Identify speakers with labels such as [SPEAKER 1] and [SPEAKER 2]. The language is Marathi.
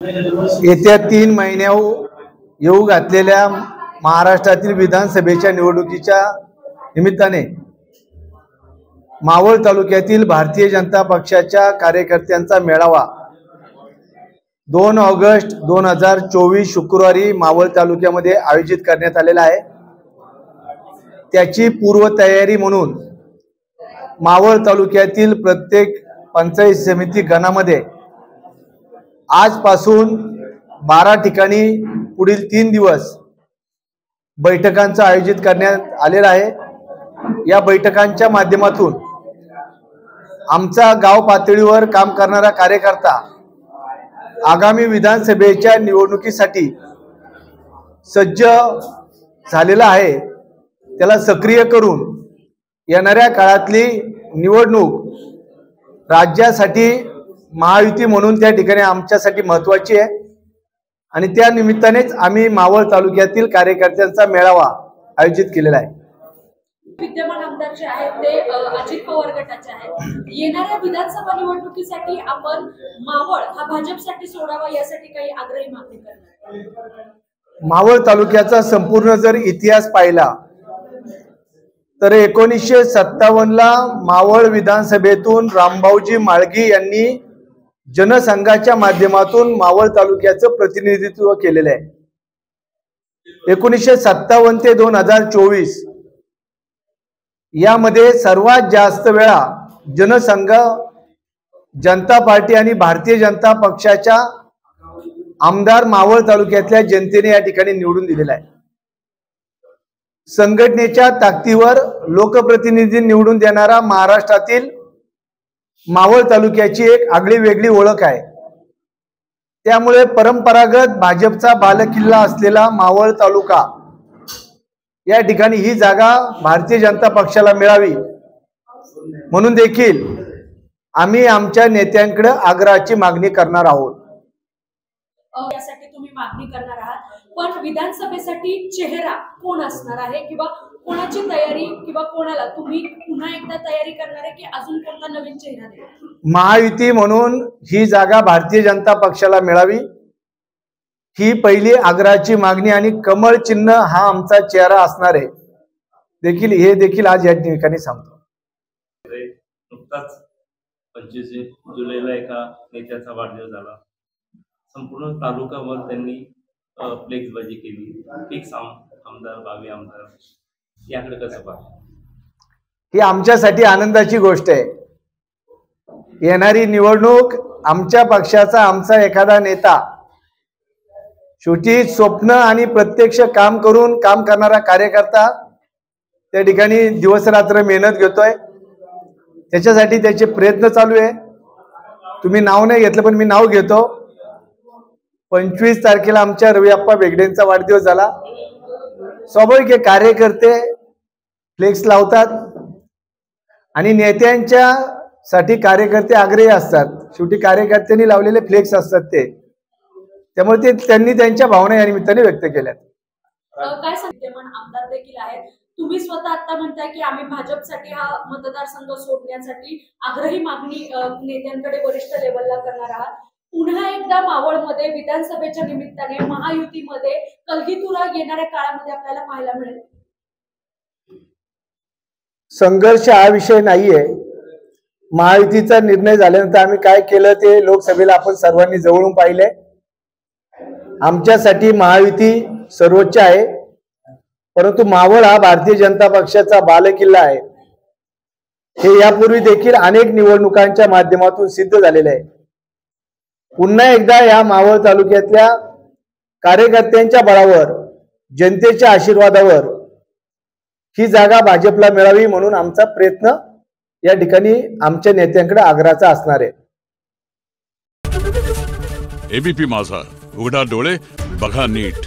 [SPEAKER 1] येत्या 3 महिन्यावर येऊ घातलेल्या महाराष्ट्रातील विधानसभेच्या निवडणुकीच्या निमित्ताने मावळ तालुक्यातील भारतीय जनता पक्षाच्या कार्यकर्त्यांचा मेळावा 2 ऑगस्ट 2024 शुक्रवारी मावळ तालुक्यामध्ये आयोजित करण्यात आलेला आहे। त्याची पूर्वतयारी म्हणून मावळ तालुक्यातील प्रत्येक पंचायत समिती गणामध्ये आजपासून 12 ठिकाणी पुढील 3 दिवस बैठकांचं आयोजित करण्यात आलेला आहे। या बैठकांच्या माध्यमातून आमचा गाव पातळीवर काम करणारा कार्यकर्ता आगामी विधानसभेच्या निवडणुकीसाठी सज्ज झालेला आहे। त्याला सक्रिय करून येणाऱ्या काळातली निवडणूक राज्यासाठी महायुती म्हणून त्या ठिकाणी आमच्यासाठी महत्त्वाची आहे आणि त्या निमित्तानेच आम्ही मावळ तालुक्यातील कार्यकर्त्यांचा मेळावा आयोजित केलेला आहे।
[SPEAKER 2] विद्यमान आमदार जे आहेत ते अजित पवार गटाचे आहेत। येणाऱ्या विधानसभा निवडणुकीसाठी आपण मावळ हा भाजपसाठी सोडावा यासाठी काही आग्रही मागणी करणार।
[SPEAKER 1] मावळ तालुक्याचा संपूर्ण जर इतिहास पाहिला तर 1957 ला मावळ विधानसभेतून रामभाऊजी माळगी यांनी जनसंघाच्या माध्यमातून मावळ तालुक्याचं प्रतिनिधित्व केलेलं आहे। 1957 ते 2024 यामध्ये सर्वात जास्त वेळा जनसंघ, जनता पार्टी आणि भारतीय जनता पक्षाच्या आमदार मावळ तालुक्यातल्या जनतेने या ठिकाणी निवडून दिलेला आहे। संघटनेच्या ताकदीवर लोकप्रतिनिधी निवडून देणारा महाराष्ट्रातील मावळ तालुक्याची एक आगळी वेगळी ओळख आहे। त्यामुळे परंपरागत भाजपचा बालेकिल्ला असलेला मावळ तालुका या ठिकाणी ही जागा भारतीय जनता पक्षाला मिळावी म्हणून देखील आम्ही आमच्या नेत्यांकडे आग्रहाची मागणी करणार आहोत।
[SPEAKER 2] यासाठी तुम्ही मागणी करणार आहात, पण विधानसभेसाठी चेहरा कोण असणार आहे किंवा कोणाची तयारी किंवा कोणाला तुम्ही पुन्हा एकदा तयारी करणार आहे की अजून कोणता नवीन चेहरा देणार?
[SPEAKER 1] महायुती म्हणून ही जागा भारतीय जनता पक्षाला मिळावी ही पहिली आग्रहाची मागणी आणि कमळ चिन्ह हा आमचा चेहरा असणार आहे हे देखील आज या ठिकाणी सांगतो।
[SPEAKER 3] नुकताच 25 जुलैला एका नेत्याचा वाढदिवस झाला। संपूर्ण तालुक्यावर त्यांनी फ्लेक्सबाजी केली। फिक्स आमदार, भावी आमदार याकडे कसं पाहता?
[SPEAKER 1] ही आमच्यासाठी आनंदाची गोष्ट आहे। येणारी निवडणूक आमच्या पक्षाचा आमचा एखादा नेता शेवटी स्वप्न आणि प्रत्यक्ष काम करून काम करणारा कार्यकर्ता त्या ठिकाणी दिवस रात्र मेहनत घेतोय, त्याच्यासाठी त्याचे प्रयत्न चालू आहे। तुम्ही नाव नाही घेतलं पण मी नाव घेतो। 25 तारखेला आमच्या रविअप्पा बेगडेंचा वाढदिवस झाला। स्वाभाविक आहे, कार्यकर्ते फ्लेक्स लावतात आणि नेत्यांच्या साठी कार्यकर्ते आग्रही असतात। शेवटी कार्यकर्त्यांनी लावलेले फ्लेक्स असतात त्यामुळे त्यांनी त्यांच्या भावना या निमित्ताने व्यक्त केल्यात।
[SPEAKER 2] काय सांगते मन आमदार देखील आहेत, तुम्ही स्वतः आता म्हणताय की आम्ही भाजपसाठी हा मतदारसंघ सोडण्यासाठी आग्रही मागणी नेत्यांकडे वरिष्ठ लेवलला करणार आहात। पुन्हा एकदा मावळमध्ये विधानसभेच्या निमित्ताने महायुतीमध्ये कलगीतुरा येणाऱ्या काळामध्ये आपल्याला पाहायला मिळेल।
[SPEAKER 1] संघर्ष हा विषय नाहीये। महायुतीचा निर्णय झाल्यानंतर आम्ही काय केलं ते लोकसभेला आपण सर्वांनी जवळून पाहिले। आमच्यासाठी महायुती सर्वोच्च आहे, परंतु मावळ हा भारतीय जनता पक्षाचा बालेकिल्ला आहे हे यापूर्वी देखील अनेक निवडणुकांच्या माध्यमातून सिद्ध झालेले आहे। पुन्हा एकदा या मावळ तालुक्यातल्या कार्यकर्त्यांच्या बळावर, जनतेच्या आशीर्वादावर ही जागा भाजपला मिळावी म्हणून आमचा प्रयत्न या ठिकाणी आमच्या नेत्यांकडे आग्रहाचा असणार आहे।
[SPEAKER 4] एबीपी माझा, उघडा डोळे बघा नीट।